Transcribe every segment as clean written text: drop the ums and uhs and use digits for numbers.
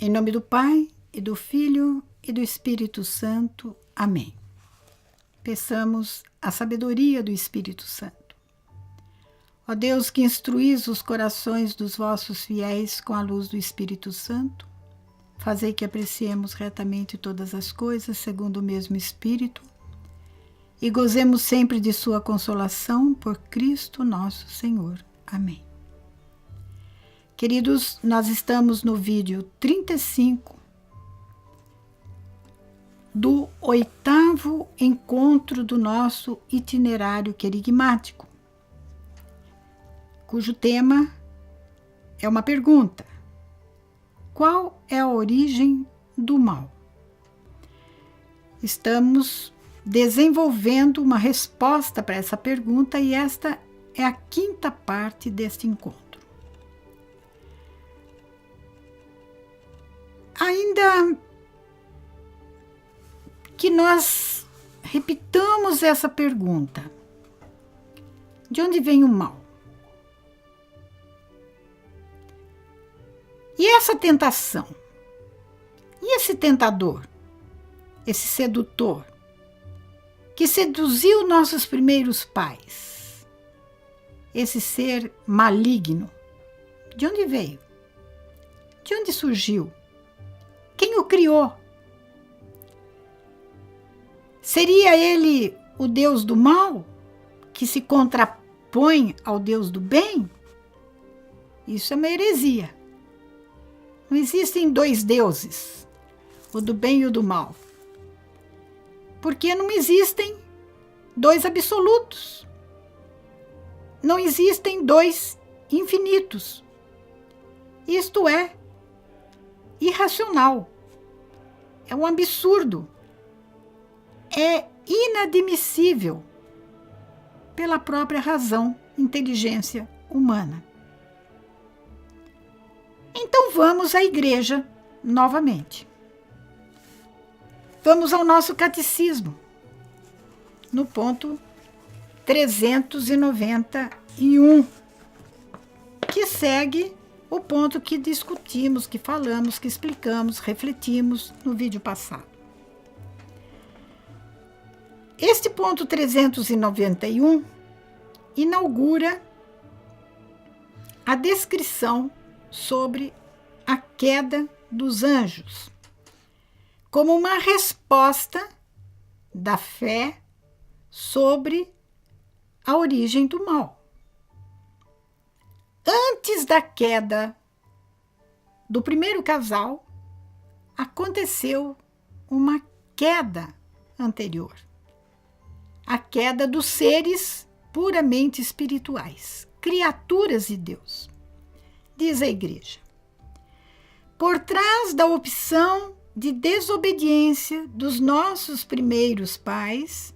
Em nome do Pai, e do Filho, e do Espírito Santo. Amém. Peçamos a sabedoria do Espírito Santo. Ó Deus, que instruís os corações dos vossos fiéis com a luz do Espírito Santo, fazei que apreciemos retamente todas as coisas segundo o mesmo Espírito e gozemos sempre de sua consolação por Cristo nosso Senhor. Amém. Queridos, nós estamos no vídeo 35 do 8º encontro do nosso itinerário querigmático, cujo tema é uma pergunta: qual é a origem do mal? Estamos desenvolvendo uma resposta para essa pergunta e esta é a 5ª parte deste encontro. Ainda que nós repitamos essa pergunta: de onde vem o mal? E essa tentação? E esse tentador? Esse sedutor? Que seduziu nossos primeiros pais? Esse ser maligno? De onde veio? De onde surgiu? Quem o criou? Seria ele o Deus do mal, que se contrapõe ao Deus do bem? Isso é uma heresia. Não existem dois deuses, o do bem e o do mal. Porque não existem dois absolutos. Não existem dois infinitos. Isto é irracional. É um absurdo. É inadmissível pela própria razão, inteligência humana. Então vamos à igreja novamente. Vamos ao nosso catecismo, no ponto 391, que segue o ponto que discutimos, que falamos, que explicamos, refletimos no vídeo passado. Este ponto 391 inaugura a descrição sobre a queda dos anjos, como uma resposta da fé sobre a origem do mal. Antes da queda do primeiro casal, aconteceu uma queda anterior. A queda dos seres puramente espirituais, criaturas de Deus. Diz a Igreja: por trás da opção de desobediência dos nossos primeiros pais,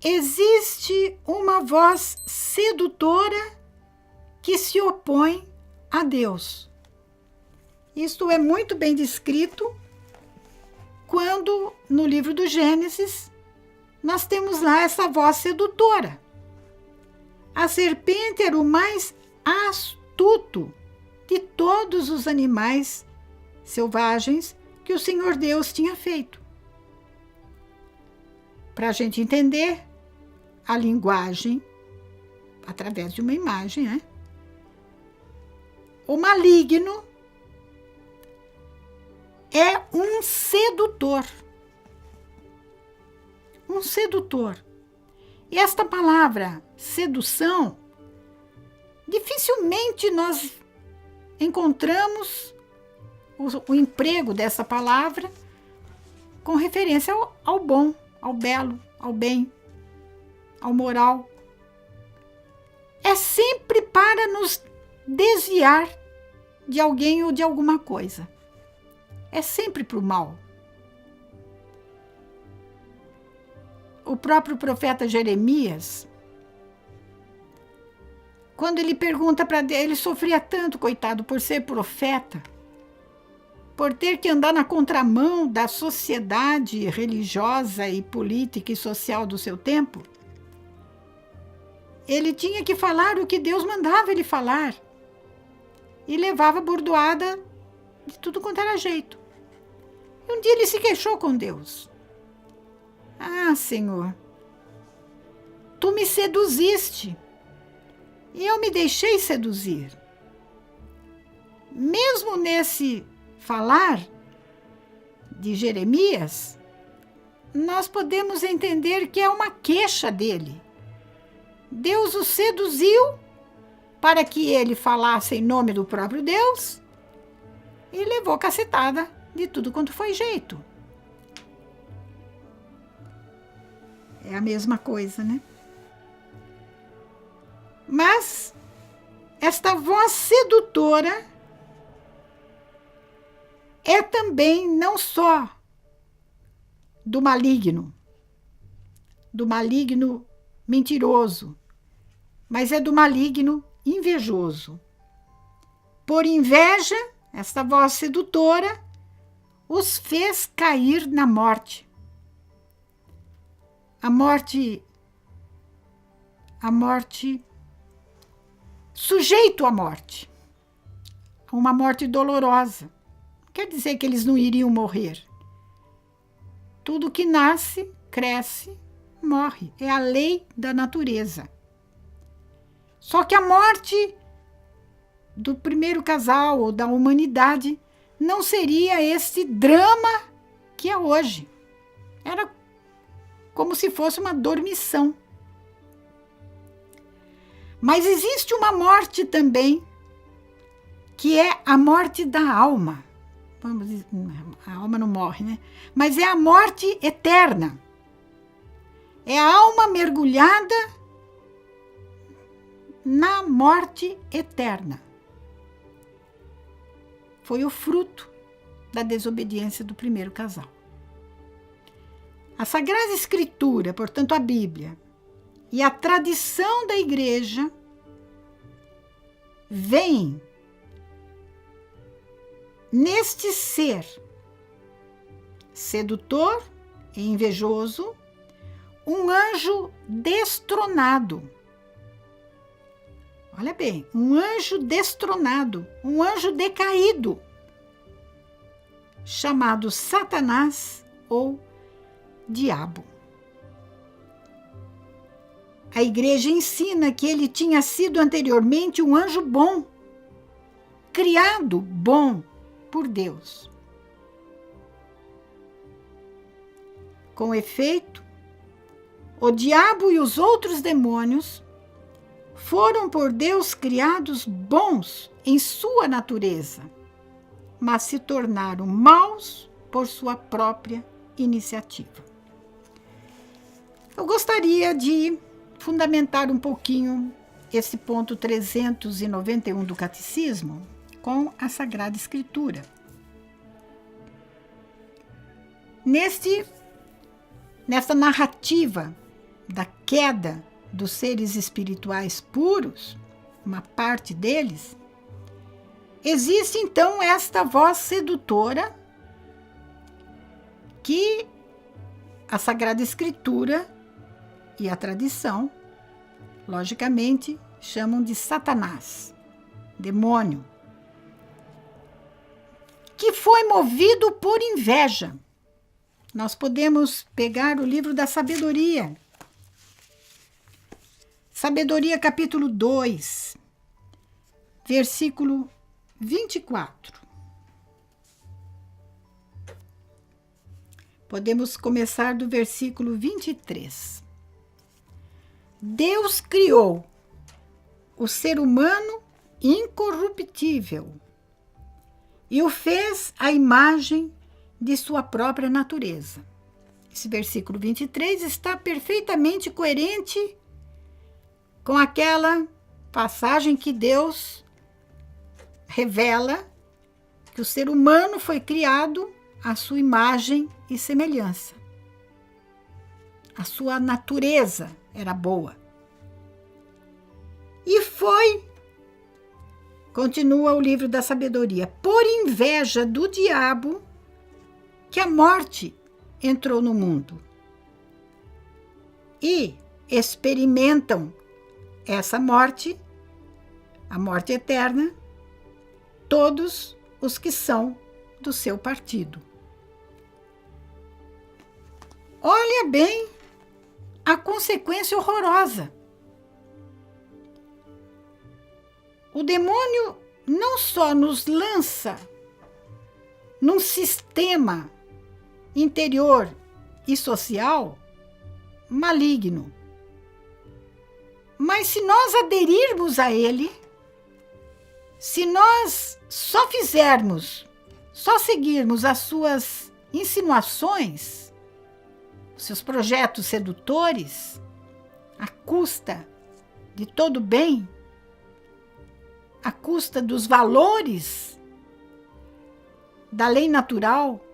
existe uma voz sedutora que se opõe a Deus. Isto é muito bem descrito quando, no livro do Gênesis, nós temos lá essa voz sedutora. A serpente era o mais astuto de todos os animais selvagens que o Senhor Deus tinha feito. Para a gente entender a linguagem através de uma imagem, né? O maligno é um sedutor. Um sedutor. E esta palavra sedução, dificilmente nós encontramos o emprego dessa palavra com referência ao bom, ao belo, ao bem, ao moral. É sempre para nos desviar de alguém ou de alguma coisa. É sempre para o mal. O próprio profeta Jeremias, quando ele pergunta para Deus, ele sofria tanto, coitado, por ser profeta, por ter que andar na contramão da sociedade religiosa e política e social do seu tempo. Ele tinha que falar o que Deus mandava ele falar. E levava bordoada de tudo quanto era jeito. E um dia ele se queixou com Deus. Ah, Senhor, tu me seduziste e eu me deixei seduzir. Mesmo nesse falar de Jeremias, nós podemos entender que é uma queixa dele. Deus o seduziu para que ele falasse em nome do próprio Deus e levou cacetada de tudo quanto foi jeito. É a mesma coisa, né? Mas esta voz sedutora é também não só do maligno mentiroso, mas é do maligno invejoso. Por inveja, esta voz sedutora os fez cair na morte. A morte, sujeito à morte, uma morte dolorosa. Quer dizer que eles não iriam morrer. Tudo que nasce, cresce, morre. É a lei da natureza. Só que a morte do primeiro casal ou da humanidade não seria esse drama que é hoje. Era como se fosse uma dormição. Mas existe uma morte também, que é a morte da alma. Vamos dizer, a alma não morre, né? Mas é a morte eterna. É a alma mergulhada na morte eterna. Foi o fruto da desobediência do primeiro casal. A Sagrada Escritura, portanto a Bíblia, e a tradição da Igreja vem neste ser sedutor e invejoso, um anjo destronado. Olha bem, um anjo destronado, um anjo decaído, chamado Satanás ou Diabo. A Igreja ensina que ele tinha sido anteriormente um anjo bom, criado bom por Deus. Com efeito, o diabo e os outros demônios foram por Deus criados bons em sua natureza, mas se tornaram maus por sua própria iniciativa. Eu gostaria de fundamentar um pouquinho esse ponto 391 do Catecismo com a Sagrada Escritura. Nesta narrativa da queda dos seres espirituais puros, uma parte deles, existe então esta voz sedutora que a Sagrada Escritura e a tradição, logicamente, chamam de Satanás, demônio, que foi movido por inveja. Nós podemos pegar o livro da Sabedoria. Sabedoria, capítulo 2, versículo 24. Podemos começar do versículo 23. Deus criou o ser humano incorruptível e o fez à imagem de sua própria natureza. Esse versículo 23 está perfeitamente coerente com aquela passagem que Deus revela que o ser humano foi criado à sua imagem e semelhança. A sua natureza era boa. E foi, continua o livro da Sabedoria, por inveja do diabo que a morte entrou no mundo. E experimentam essa morte, a morte eterna, todos os que são do seu partido. Olha bem a consequência horrorosa. O demônio não só nos lança num sistema interior e social maligno, mas se nós aderirmos a ele, se nós só seguirmos as suas insinuações, seus projetos sedutores, à custa de todo bem, à custa dos valores da lei natural,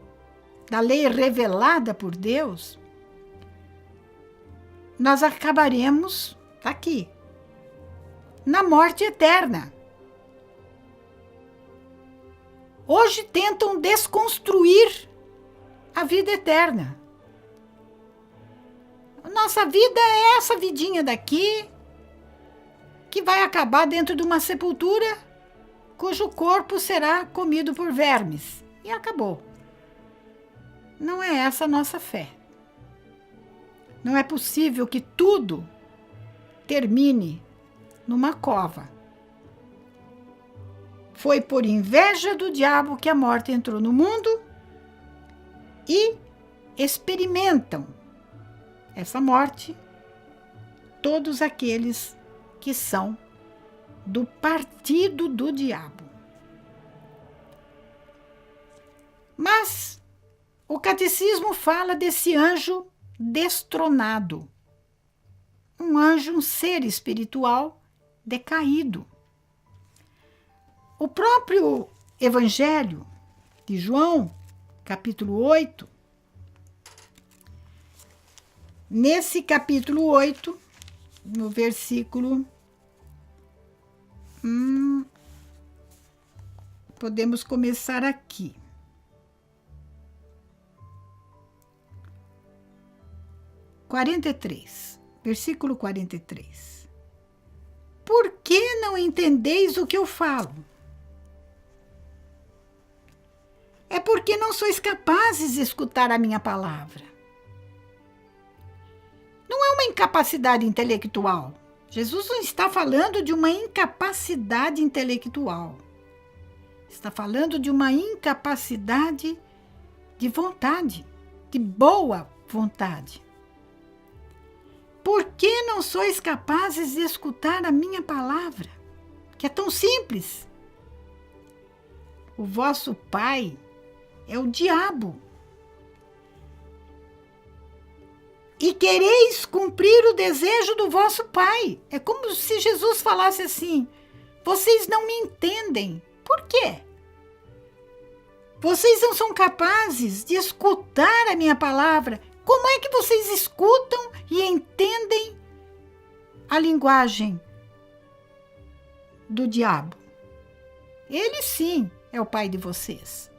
da lei revelada por Deus, nós acabaremos aqui, na morte eterna. Hoje tentam desconstruir a vida eterna. Nossa vida é essa vidinha daqui, que vai acabar dentro de uma sepultura, cujo corpo será comido por vermes. E acabou. Não é essa a nossa fé. Não é possível que tudo termine numa cova. Foi por inveja do diabo que a morte entrou no mundo e experimentam essa morte todos aqueles que são do partido do diabo. Mas o catecismo fala desse anjo destronado, um anjo, um ser espiritual decaído. O próprio Evangelho de João, capítulo 8, nesse capítulo 8, no versículo... podemos começar aqui. Versículo 43. Por que não entendeis o que eu falo? É porque não sois capazes de escutar a minha palavra. Não é uma incapacidade intelectual. Jesus não está falando de uma incapacidade intelectual. Está falando de uma incapacidade de vontade, de boa vontade. Por que não sois capazes de escutar a minha palavra? Que é tão simples. O vosso pai é o diabo. E quereis cumprir o desejo do vosso pai. É como se Jesus falasse assim: vocês não me entendem. Por quê? Vocês não são capazes de escutar a minha palavra. Como é que vocês escutam e entendem a linguagem do diabo? Ele sim é o pai de vocês.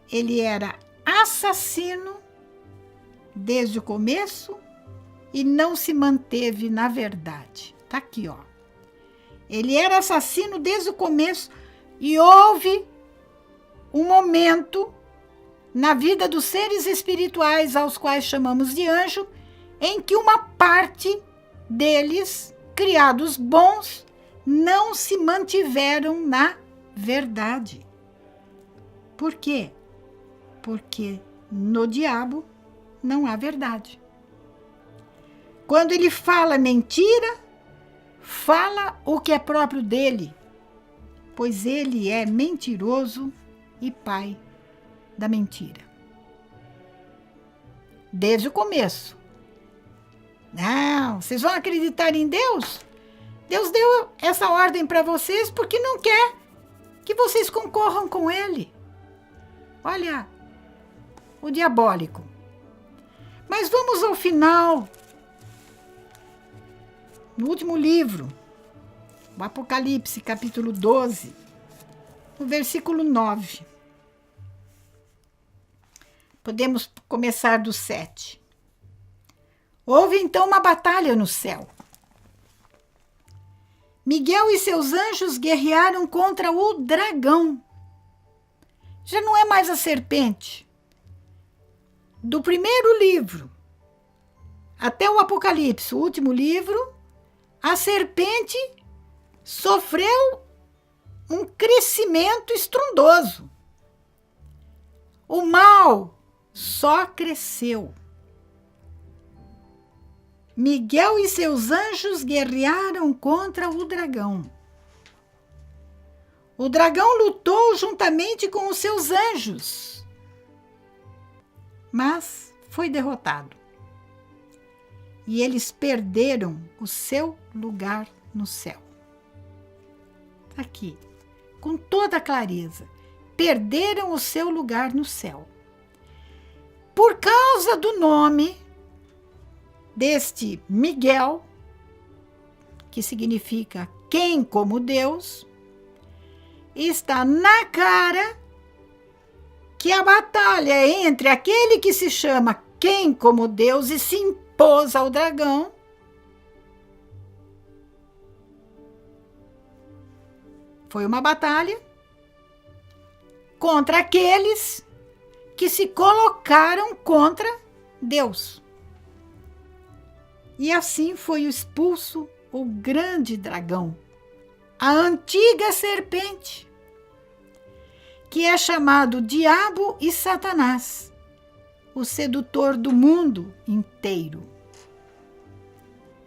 Ele era assassino desde o começo e não se manteve na verdade. Tá aqui, ó. Ele era assassino desde o começo e houve um momento na vida dos seres espirituais, aos quais chamamos de anjo, em que uma parte deles, criados bons, não se mantiveram na verdade. Por quê? Porque no diabo não há verdade. Quando ele fala mentira, fala o que é próprio dele, pois ele é mentiroso e pai da mentira. Desde o começo. Não, vocês vão acreditar em Deus? Deus deu essa ordem para vocês porque não quer que vocês concorram com ele. Olha, o diabólico. Mas vamos ao final. No último livro, o Apocalipse, capítulo 12, no versículo 9. Podemos começar do 7. Houve então uma batalha no céu. Miguel e seus anjos guerrearam contra o dragão. Já não é mais a serpente. Do primeiro livro até o Apocalipse, o último livro, a serpente sofreu um crescimento estrondoso. O mal só cresceu. Miguel e seus anjos guerrearam contra o dragão. O dragão lutou juntamente com os seus anjos, mas foi derrotado. E eles perderam o seu lugar no céu. Aqui, com toda clareza, perderam o seu lugar no céu. Por causa do nome deste Miguel, que significa quem como Deus, está na cara que a batalha é entre aquele que se chama quem como Deus e se impôs ao dragão, foi uma batalha contra aqueles que se colocaram contra Deus. E assim foi expulso o grande dragão, a antiga serpente, que é chamado Diabo e Satanás, o sedutor do mundo inteiro.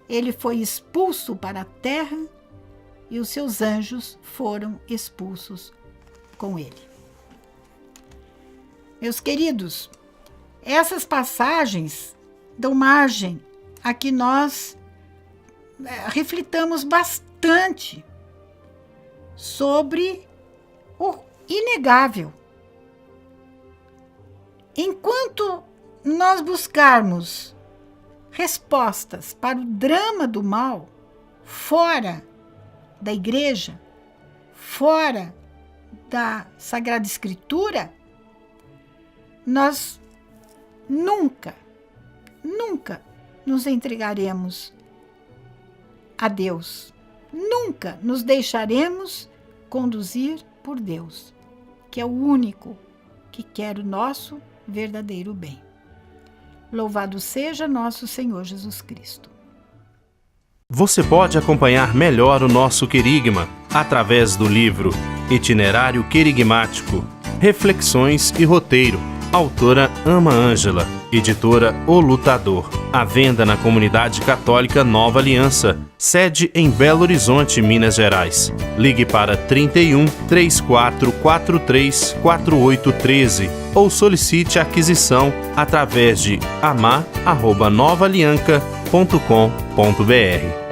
Ele foi expulso para a terra e os seus anjos foram expulsos com ele. Meus queridos, essas passagens dão margem a que nós reflitamos bastante sobre o inegável. Enquanto nós buscarmos respostas para o drama do mal fora da igreja, fora da Sagrada Escritura, nós nunca nos entregaremos a Deus. Nunca nos deixaremos conduzir por Deus, que é o único que quer o nosso verdadeiro bem. Louvado seja nosso Senhor Jesus Cristo. Você pode acompanhar melhor o nosso querigma através do livro Itinerário Querigmático, Reflexões e Roteiro, autora Ama Ângela, editora O Lutador. À venda na Comunidade Católica Nova Aliança, sede em Belo Horizonte, Minas Gerais. Ligue para 31 3443 4813 ou solicite a aquisição através de amar@novaalianca.com.br.